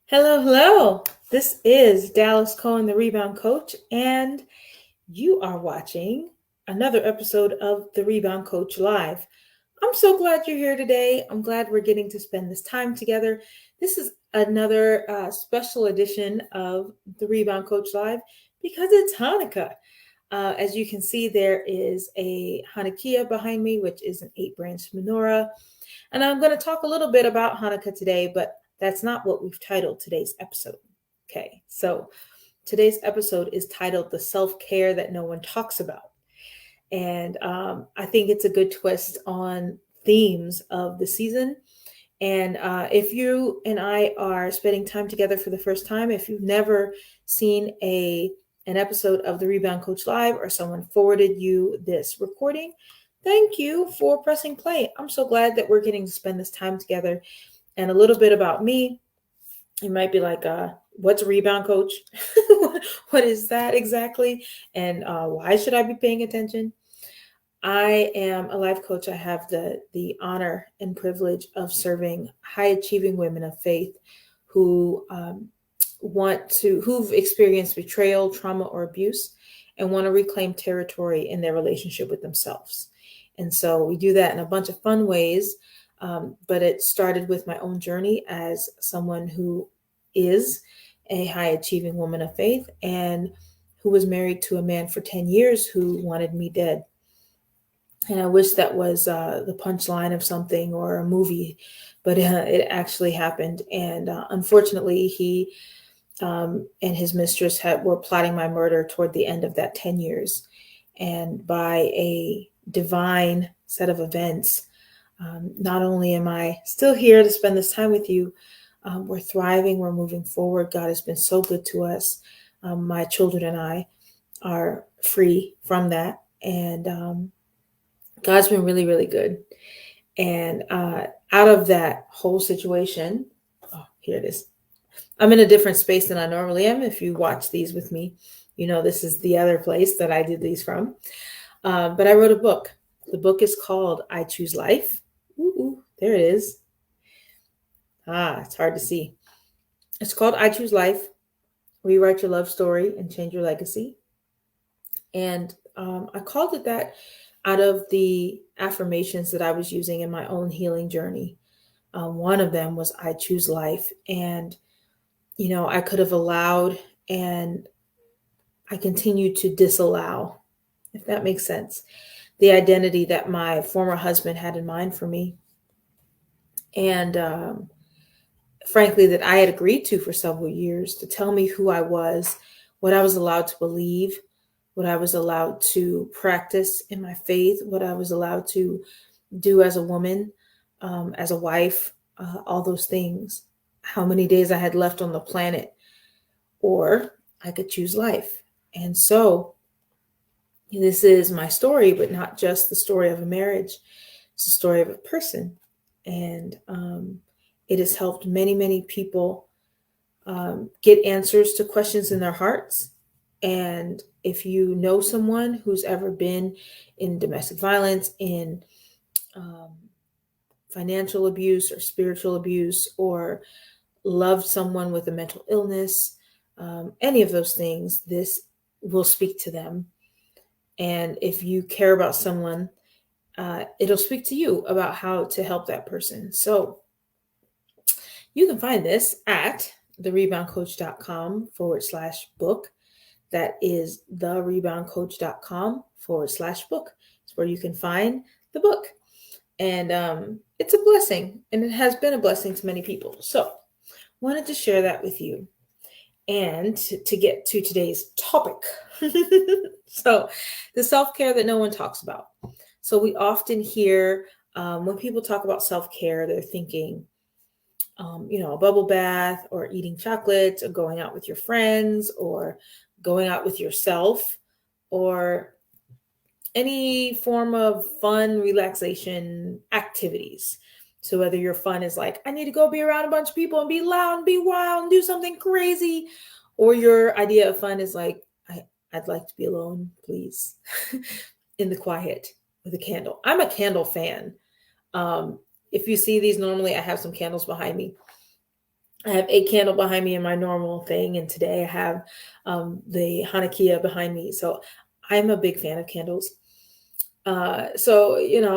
Hello, hello. This is Dallas Cohen, the Rebound Coach, and you are watching another episode of the Rebound Coach Live. I'm so glad you're here today. I'm glad we're getting to spend this time together. This is another special edition of the Rebound Coach Live because it's Hanukkah. As you can see, there is a Hanukkah behind me, which is an 8-branch menorah. And I'm going to talk a little bit about Hanukkah today, but that's not what we've titled today's episode. Okay, so today's episode is titled The Self-Care That No One Talks About. And I think it's a good twist on themes of the season. And if you and I are spending time together for the first time, if you've never seen an episode of the Rebound Coach Live or someone forwarded you this recording, thank you for pressing play. I'm so glad that we're getting to spend this time together. And a little bit about me. You might be like, what's a rebound coach? What is that exactly? And why should I be paying attention? I am a life coach. I have the honor and privilege of serving high achieving women of faith who who've experienced betrayal, trauma, or abuse and want to reclaim territory in their relationship with themselves. And so we do that in a bunch of fun ways. But it started with my own journey as someone who is a high achieving woman of faith and who was married to a man for 10 years who wanted me dead. And I wish that was the punchline of something or a movie, but it actually happened. And unfortunately, he and his mistress were plotting my murder toward the end of that 10 years. And by a divine set of events, not only am I still here to spend this time with you, we're thriving, we're moving forward. God has been so good to us. My children and I are free from that. And God's been really, really good. And out of that whole situation, here it is. I'm in a different space than I normally am. If you watch these with me, you know this is the other place that I did these from. But I wrote a book. The book is called I Choose Life. Ooh, there it is. It's hard to see. It's called I Choose Life. Rewrite your love story and change your legacy. And I called it that out of the affirmations that I was using in my own healing journey. One of them was I choose life. And, you know, I could have allowed and I continue to disallow, if that makes sense, the identity that my former husband had in mind for me. And frankly, that I had agreed to for several years, to tell me who I was, what I was allowed to believe, what I was allowed to practice in my faith, what I was allowed to do as a woman, as a wife, all those things, how many days I had left on the planet, or I could choose life. And so this is my story, but not just the story of a marriage. It's the story of a person. And it has helped many, many people get answers to questions in their hearts. And if you know someone who's ever been in domestic violence, in financial abuse or spiritual abuse, or loved someone with a mental illness, any of those things, this will speak to them. And if you care about someone, it'll speak to you about how to help that person. So you can find this at thereboundcoach.com/book. That is thereboundcoach.com/book. It's where you can find the book. And it's a blessing, and it has been a blessing to many people. So wanted to share that with you. And to get to today's topic. So the self-care that no one talks about. So we often hear when people talk about self-care, they're thinking, a bubble bath or eating chocolate or going out with your friends or going out with yourself or any form of fun relaxation activities. So whether your fun is like, I need to go be around a bunch of people and be loud and be wild and do something crazy, or your idea of fun is like, I'd like to be alone, please, in the quiet with a candle. I'm a candle fan. If you see these, normally I have some candles behind me. I have a candle behind me in my normal thing, and today I have the Hanukkah behind me. So I'm a big fan of candles. So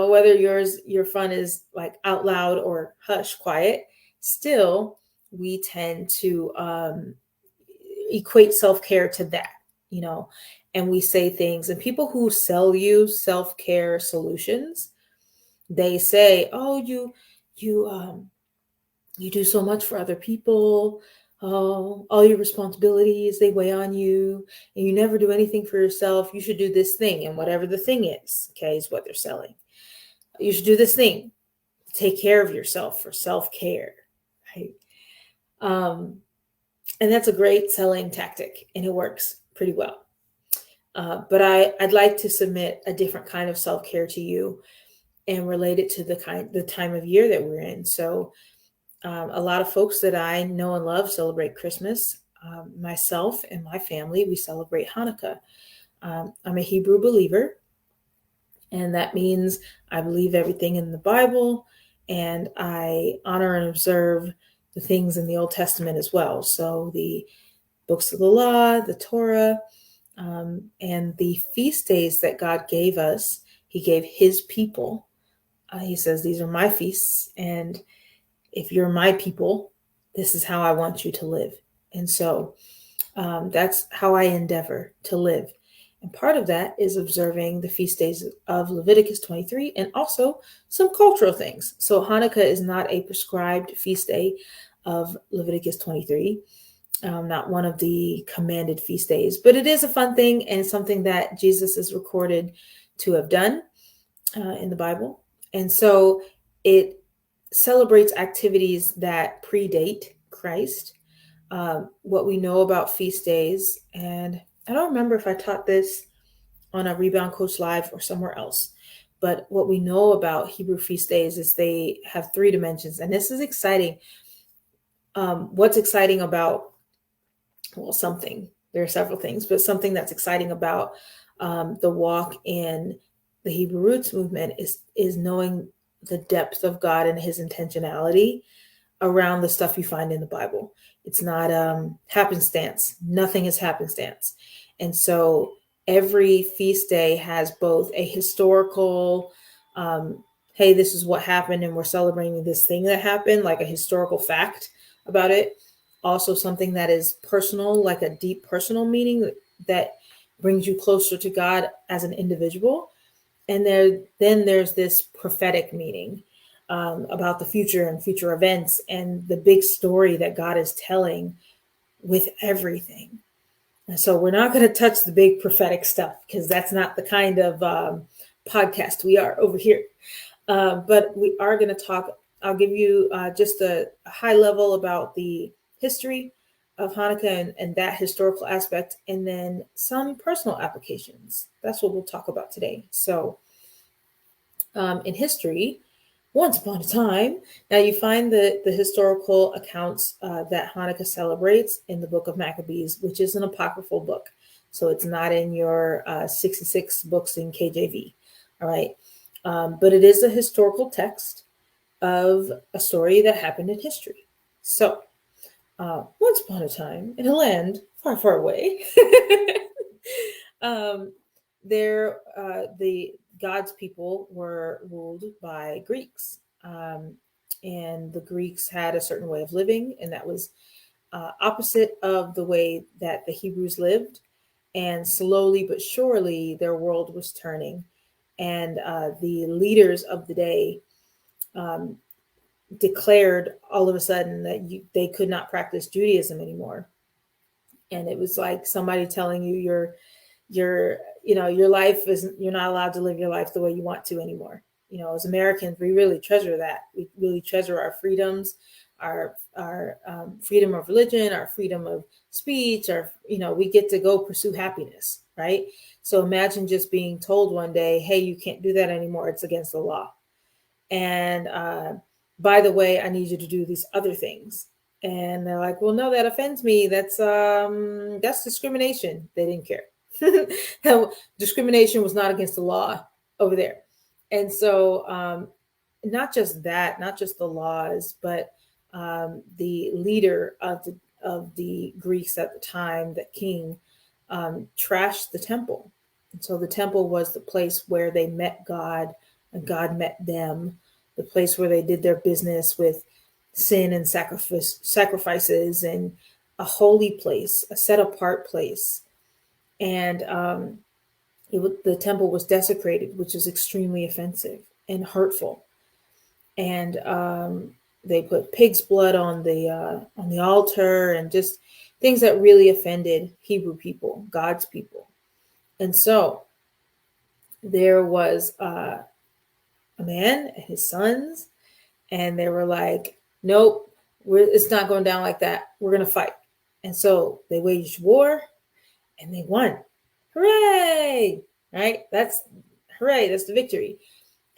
whether your fun is like out loud or hush quiet, still we tend to equate self-care to that, you know, and we say things, and people who sell you self-care solutions, they say, oh, you do so much for other people. Oh, all your responsibilities, they weigh on you, and you never do anything for yourself. You should do this thing, and whatever the thing is, okay, is what they're selling. You should do this thing. Take care of yourself for self-care, right? Um, and that's a great selling tactic, and it works pretty well. But I'd like to submit a different kind of self-care to you and relate it to the time of year that we're in. So a lot of folks that I know and love celebrate Christmas. Myself and my family, we celebrate Hanukkah. I'm a Hebrew believer, and that means I believe everything in the Bible, and I honor and observe the things in the Old Testament as well. So the books of the law, the Torah, and the feast days that God gave us, He gave His people. He says, these are my feasts, and if you're my people, this is how I want you to live. And so that's how I endeavor to live. And part of that is observing the feast days of Leviticus 23 and also some cultural things. So Hanukkah is not a prescribed feast day of Leviticus 23, not one of the commanded feast days, but it is a fun thing and something that Jesus is recorded to have done in the Bible. And so it celebrates activities that predate Christ. What we know about feast days, and I don't remember if I taught this on a Rebound Coach Live or somewhere else, but what we know about Hebrew feast days is they have 3 dimensions, and this is exciting. What's exciting about, well, there are several things, but something that's exciting about the walk in the Hebrew Roots movement is knowing the depth of God and His intentionality around the stuff you find in the Bible. It's not happenstance. Nothing is happenstance. And so every feast day has both a historical, hey, this is what happened, and we're celebrating this thing that happened, like a historical fact about it. Also something that is personal, like a deep personal meaning that brings you closer to God as an individual. And then there's this prophetic meaning about the future and future events and the big story that God is telling with everything. And so we're not going to touch the big prophetic stuff because that's not the kind of podcast we are over here. But we are going to talk. I'll give you just a high level about the history of Hanukkah and that historical aspect, and then some personal applications. That's what we'll talk about today. So in history, once upon a time, now you find the historical accounts that Hanukkah celebrates in the book of Maccabees, which is an apocryphal book. So it's not in your 66 books in KJV. All right. But it is a historical text of a story that happened in history. So once upon a time in a land far, far away, the God's people were ruled by Greeks. And the Greeks had a certain way of living, and that was opposite of the way that the Hebrews lived. And slowly but surely, their world was turning. And the leaders of the day declared all of a sudden that they could not practice Judaism anymore. And it was like somebody telling you your life isn't, you're not allowed to live your life the way you want to anymore. As Americans, we really treasure that. We really treasure our freedoms, our freedom of religion, our freedom of speech, we get to go pursue happiness, right? So imagine just being told one day, hey, you can't do that anymore. It's against the law. And by the way, I need you to do these other things. And they're like, well, no, that offends me. That's discrimination. They didn't care. Discrimination was not against the law over there. And so not just that, not just the laws, but the leader of the Greeks at the time, the king, trashed the temple. And so the temple was the place where they met God and God met them, the place where they did their business with sin and sacrifices, and a holy place, a set apart place. And the temple was desecrated, which is extremely offensive and hurtful. And they put pig's blood on the altar, and just things that really offended Hebrew people, God's people. And so there was a man and his sons, and they were like, "Nope, it's not going down like that. We're going to fight." And so they waged war, and they won. Hooray! Right? That's hooray! That's the victory.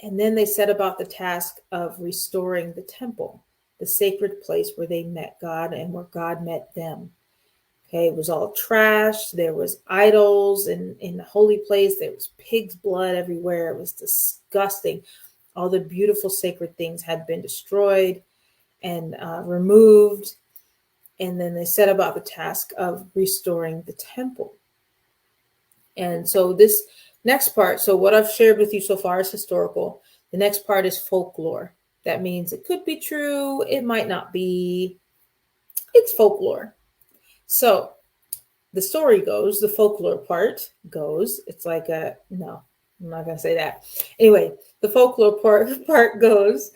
And then they set about the task of restoring the temple, the sacred place where they met God and where God met them. Okay, it was all trashed. There was idols in the holy place. There was pig's blood everywhere. It was disgusting. All the beautiful sacred things had been destroyed and removed. And then they set about the task of restoring the temple. And so this next part, so what I've shared with you so far is historical. The next part is folklore. That means it could be true, it might not be. It's folklore. So the story goes, the folklore part goes, it's like no, I'm not going to say that. Anyway, the folklore part goes,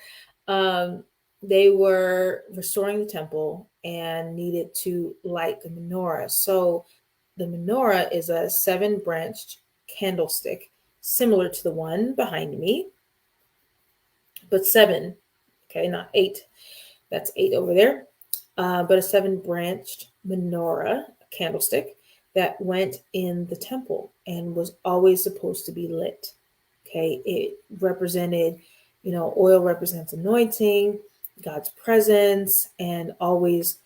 they were restoring the temple and needed to light the menorah. So the menorah is a 7-branched candlestick, similar to the one behind me, but 7, okay, not 8. That's 8 over there. But a 7-branched menorah, a candlestick, that went in the temple and was always supposed to be lit. Okay, it represented, oil represents anointing, God's presence, and always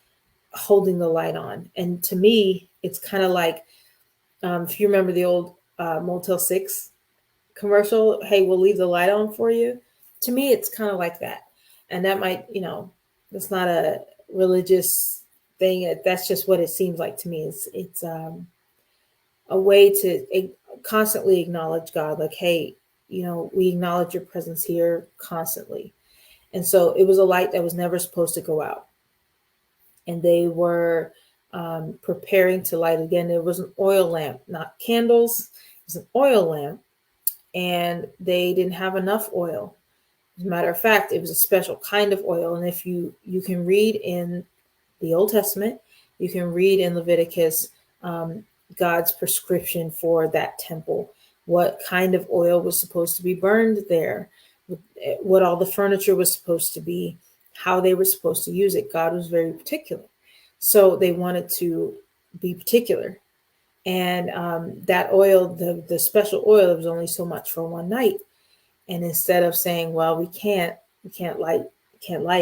holding the light on. And to me, it's kind of like, if you remember the old Motel 6 commercial, hey, we'll leave the light on for you. To me, it's kind of like that. And that might, that's not a religious thing. That's just what it seems like to me. It's a way to constantly acknowledge God. Like, hey, we acknowledge your presence here constantly. And so it was a light that was never supposed to go out. And they were preparing to light again. There was an oil lamp, not candles. It was an oil lamp, and they didn't have enough oil. As a matter of fact, it was a special kind of oil. And if you can read in the Old Testament, you can read in Leviticus God's prescription for that temple, what kind of oil was supposed to be burned there, what all the furniture was supposed to be, how they were supposed to use it. God was very particular. So they wanted to be particular. And that oil, the special oil, was only so much for one night. And instead of saying, well, we can't light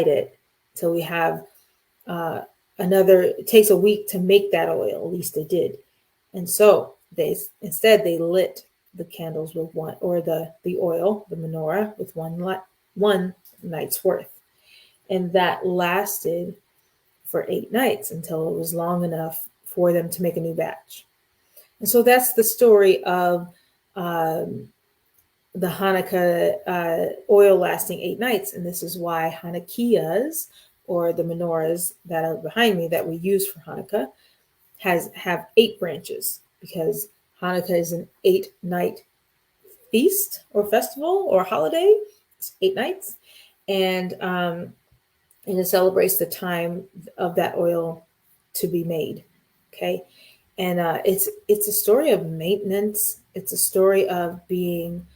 it till we have it takes a week to make that oil, at least they did. And so they lit the candles with one, or the oil, the menorah, with one night's worth. And that lasted for 8 nights until it was long enough for them to make a new batch. And so that's the story of the Hanukkah oil lasting 8 nights. And this is why Hanukkahs, or the menorahs that are behind me that we use for Hanukkah, have 8 branches, because Hanukkah is an 8-night feast or festival or holiday. It's 8 nights. And it celebrates the time of that oil to be made. Okay. And it's a story of maintenance. It's a story of being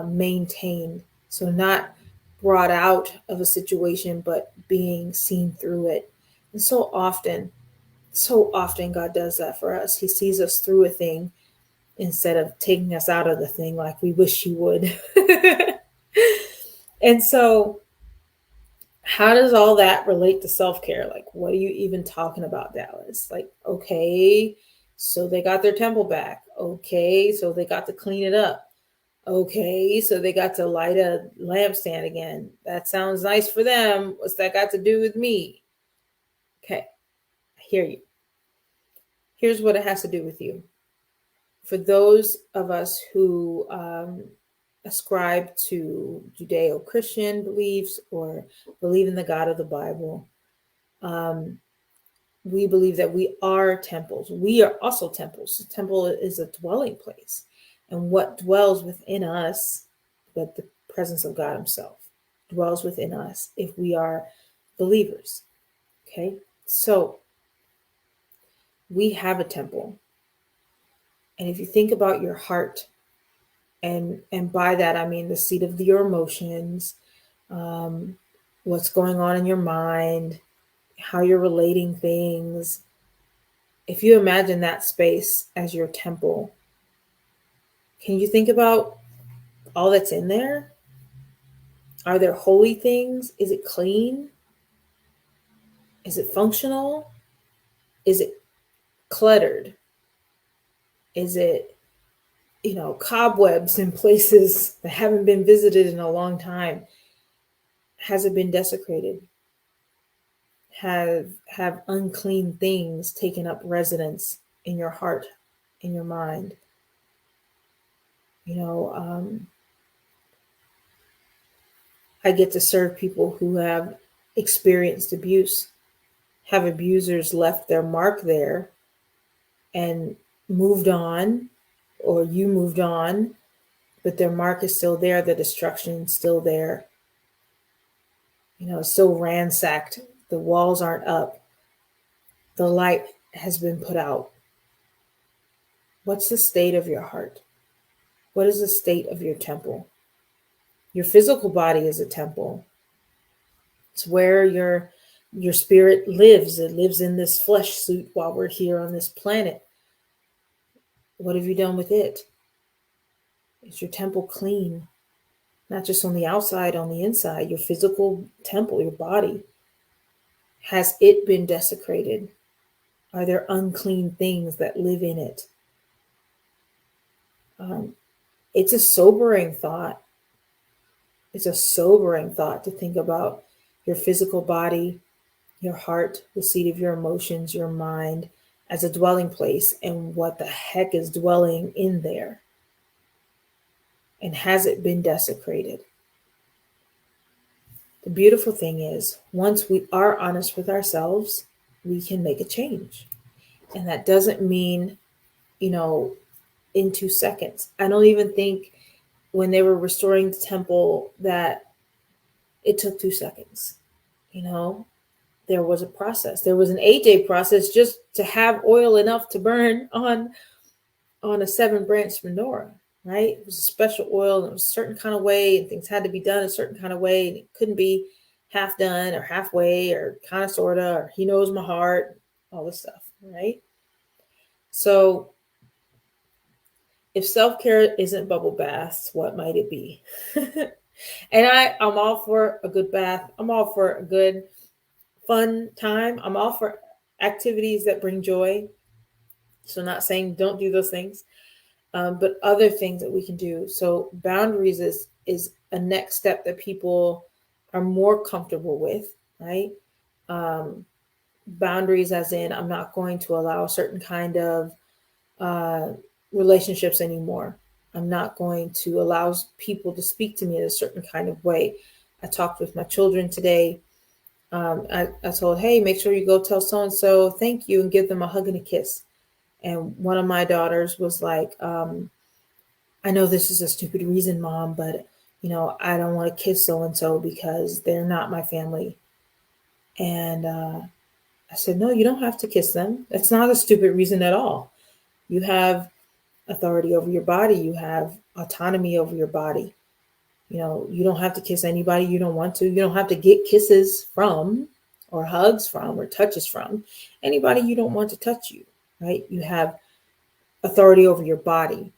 maintained. So not brought out of a situation, but being seen through it. And so often God does that for us. He sees us through a thing instead of taking us out of the thing like we wish he would. And so how does all that relate to self-care? Like, what are you even talking about, Dallas? Like, okay, so they got their temple back. Okay, so they got to clean it up. Okay, so they got to light a lampstand again. That sounds nice for them. What's that got to do with me? Okay, I hear you. Here's what it has to do with you. For those of us who ascribe to Judeo Christian beliefs or believe in the God of the Bible, um, we believe that we are temples. We are also temples. The temple is a dwelling place. And what dwells within us, but the presence of God Himself dwells within us if we are believers. Okay? So we have a temple. And if you think about your heart, and by that I mean the seat of your emotions, um, what's going on in your mind, how you're relating things. If you imagine that space as your temple, can you think about all that's in there? Are there holy things? Is it clean? Is it functional? Is it cluttered? Is it, cobwebs in places that haven't been visited in a long time? Has it been desecrated? Have unclean things taken up residence in your heart, in your mind? You know, I get to serve people who have experienced abuse. Have abusers left their mark there and moved on, or you moved on, but their mark is still there, the destruction is still there. It's still ransacked. The walls aren't up. The light has been put out. What's the state of your heart? What is the state of your temple? Your physical body is a temple. It's where your spirit lives. It lives in this flesh suit while we're here on this planet. What have you done with it? Is your temple clean? Not just on the outside, on the inside, your physical temple, your body. Has it been desecrated? Are there unclean things that live in it? It's a sobering thought. It's a sobering thought to think about your physical body, your heart, the seat of your emotions, your mind as a dwelling place, and what the heck is dwelling in there? And has it been desecrated? The beautiful thing is, once we are honest with ourselves, we can make a change. And that doesn't mean, in 2 seconds. I don't even think when they were restoring the temple that it took 2 seconds. There was a process. There was an 8-day process just to have oil enough to burn on a 7-branch menorah, right? It was a special oil, and it was a certain kind of way, and things had to be done a certain kind of way, and it couldn't be half done or halfway or kind of, sort of, or He knows my heart, all this stuff, right? So if self-care isn't bubble baths, what might it be? And I'm all for a good bath. I'm all for a good fun time. I'm all for activities that bring joy. So not saying don't do those things, but other things that we can do. So boundaries is a next step that people are more comfortable with, right? Boundaries as in, I'm not going to allow a certain kind of relationships anymore. I'm not going to allow people to speak to me in a certain kind of way. I talked with my children today. I told, hey, make sure you go tell so-and-so thank you and give them a hug and a kiss. And one of my daughters was like, I know this is a stupid reason, Mom, but, I don't want to kiss so-and-so because they're not my family. And I said, no, you don't have to kiss them. That's not a stupid reason at all. You have authority over your body. You have autonomy over your body. You don't have to kiss anybody you don't want to. You don't have to get kisses from or hugs from or touches from anybody you don't want to touch you, right? You have authority over your body.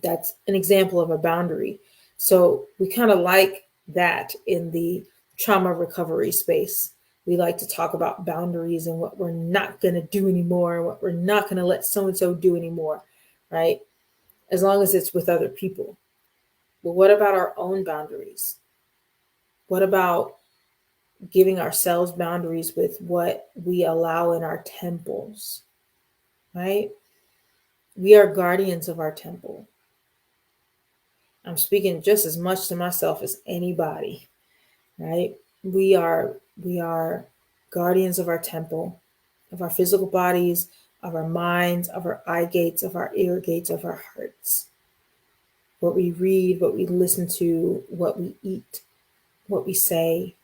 That's an example of a boundary. So we kind of like that in the trauma recovery space. We like to talk about boundaries and what we're not going to do anymore, what we're not going to let so-and-so do anymore, right? As long as it's with other people. But what about our own boundaries? What about giving ourselves boundaries with what we allow in our temples, right? We are guardians of our temple. I'm speaking just as much to myself as anybody, right? We are guardians of our temple, of our physical bodies, of our minds, of our eye gates, of our ear gates, of our hearts. What we read, what we listen to, what we eat, what we say,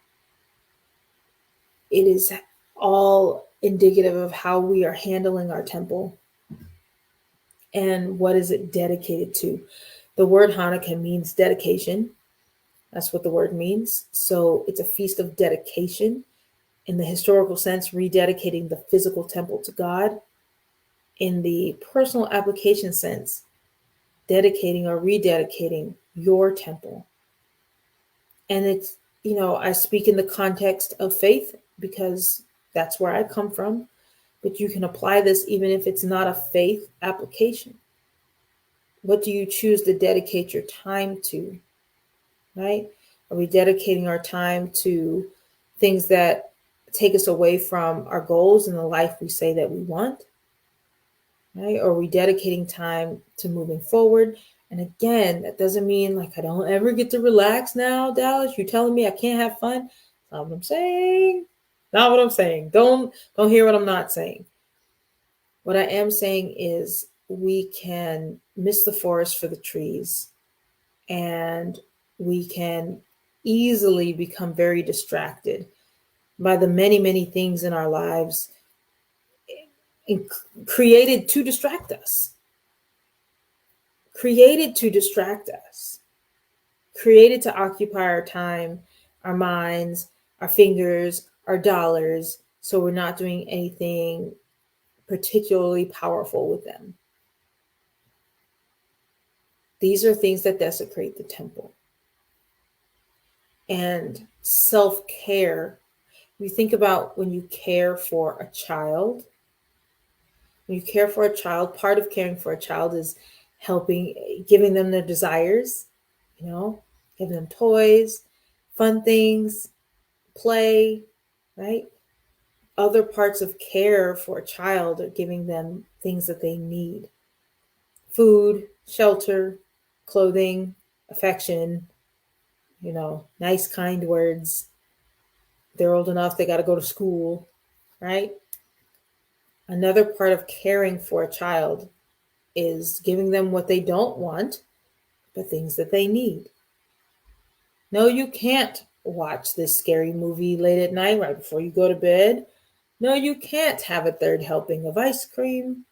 it is all indicative of how we are handling our temple and what is it dedicated to. The word Hanukkah means dedication. That's what the word means. So it's a feast of dedication. In the historical sense, rededicating the physical temple to God. In the personal application sense, dedicating or rededicating your temple. And it's, I speak in the context of faith because that's where I come from. But you can apply this even if it's not a faith application. What do you choose to dedicate your time to, right? Are we dedicating our time to things that take us away from our goals and the life we say that we want, right? Or are we dedicating time to moving forward? And again, that doesn't mean like I don't ever get to relax now, Dallas. You're telling me I can't have fun? That's not what I'm saying. Not what I'm saying. Don't hear what I'm not saying. What I am saying is we can miss the forest for the trees, and we can easily become very distracted by the many, many things in our lives created to distract us, created to distract us, created to occupy our time, our minds, our fingers, our dollars, so we're not doing anything particularly powerful with them. These are things that desecrate the temple. And self-care, you think about when you care for a child. When you care for a child, part of caring for a child is helping, giving them their desires, giving them toys, fun things, play, right? Other parts of care for a child are giving them things that they need: food, shelter, clothing, affection, nice, kind words. They're old enough, they got to go to school, right? Another part of caring for a child is giving them what they don't want, but things that they need. No, you can't watch this scary movie late at night right before you go to bed. No, you can't have a third helping of ice cream.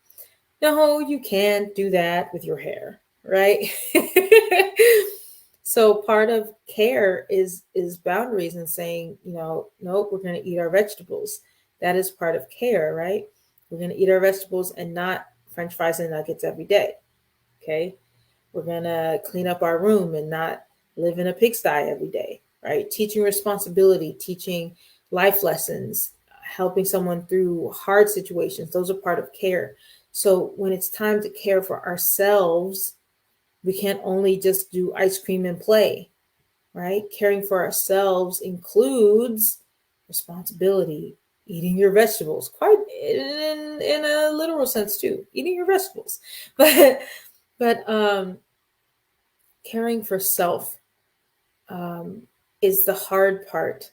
No, you can't do that with your hair, right? So part of care is boundaries and saying, nope, we're going to eat our vegetables. That is part of care, right? We're going to eat our vegetables and not French fries and nuggets every day. Okay. We're going to clean up our room and not live in a pigsty every day, right? Teaching responsibility, teaching life lessons, helping someone through hard situations. Those are part of care. So when it's time to care for ourselves, we can't only just do ice cream and play, right? Caring for ourselves includes responsibility, eating your vegetables, quite in a literal sense too, eating your vegetables. But caring for self is the hard part.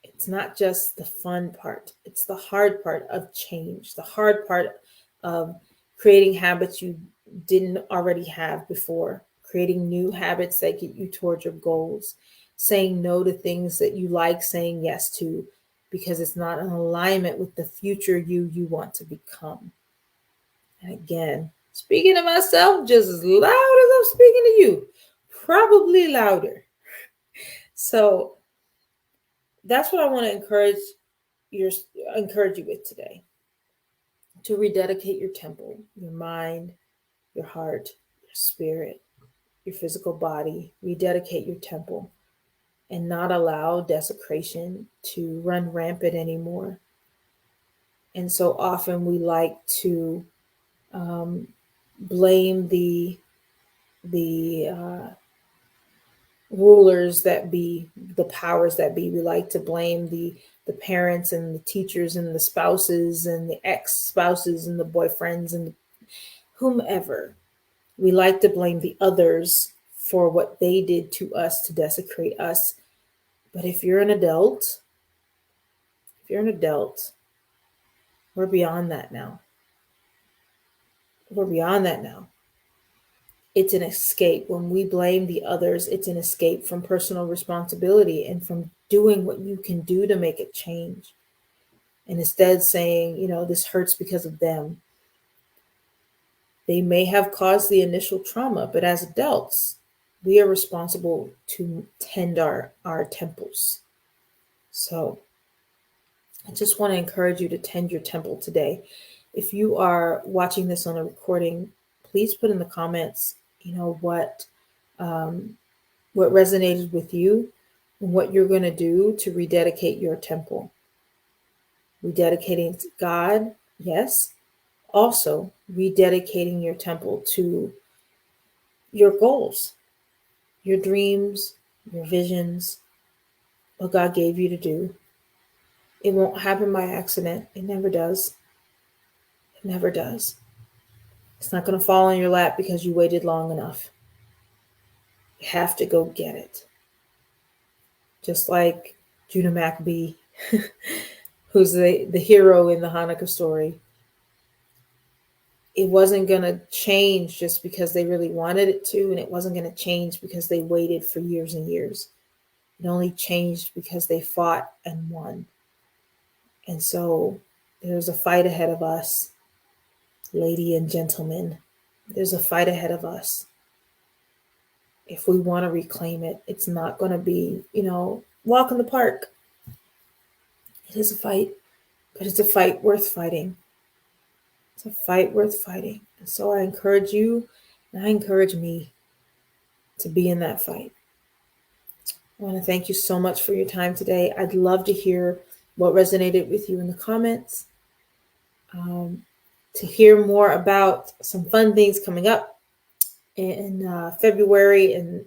It's not just the fun part. It's the hard part of change, the hard part of creating habits you didn't already have before, creating new habits that get you towards your goals, saying no to things that you like saying yes to because it's not in alignment with the future you want to become. And again, speaking to myself just as loud as I'm speaking to you, probably louder. So that's what I want to encourage you with today. To rededicate your temple, your mind, your heart, your spirit, your physical body. Rededicate your temple and not allow desecration to run rampant anymore. And so often we like to blame the rulers that be, the powers that be. We like to blame the parents and the teachers and the spouses and the ex-spouses and the boyfriends and whomever. We like to blame the others for what they did to us to desecrate us. But if you're an adult, we're beyond that now. We're beyond that now. It's an escape. When we blame the others, it's an escape from personal responsibility and from doing what you can do to make it change. And instead saying, this hurts because of them. They may have caused the initial trauma, but as adults, we are responsible to tend our temples. So I just want to encourage you to tend your temple today. If you are watching this on a recording, please put in the comments, what resonated with you and what you're going to do to rededicate your temple. Rededicating to God, yes. Also, rededicating your temple to your goals, your dreams, your visions, what God gave you to do. It won't happen by accident. It never does. It never does. It's not going to fall in your lap because you waited long enough. You have to go get it. Just like Judah Maccabee, who's the hero in the Hanukkah story. It wasn't going to change just because they really wanted it to, and it wasn't going to change because they waited for years and years. It only changed because they fought and won. And so there's a fight ahead of us, lady and gentlemen. There's a fight ahead of us. If we want to reclaim it, it's not going to be, walk in the park. It is a fight, but it's a fight worth fighting. It's a fight worth fighting. And so I encourage you, and I encourage me to be in that fight. I want to thank you so much for your time today. I'd love to hear what resonated with you in the comments. To hear more about some fun things coming up in February and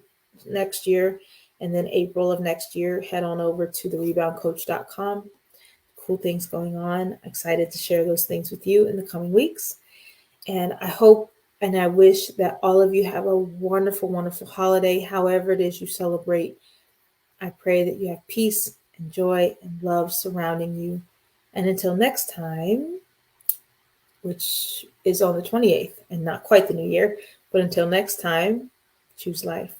next year, and then April of next year, head on over to the reboundcoach.com. Cool things going on. Excited to share those things with you in the coming weeks. And I hope and I wish that all of you have a wonderful, wonderful holiday, however it is you celebrate. I pray that you have peace and joy and love surrounding you. And until next time, which is on the 28th and not quite the new year, but until next time, choose life.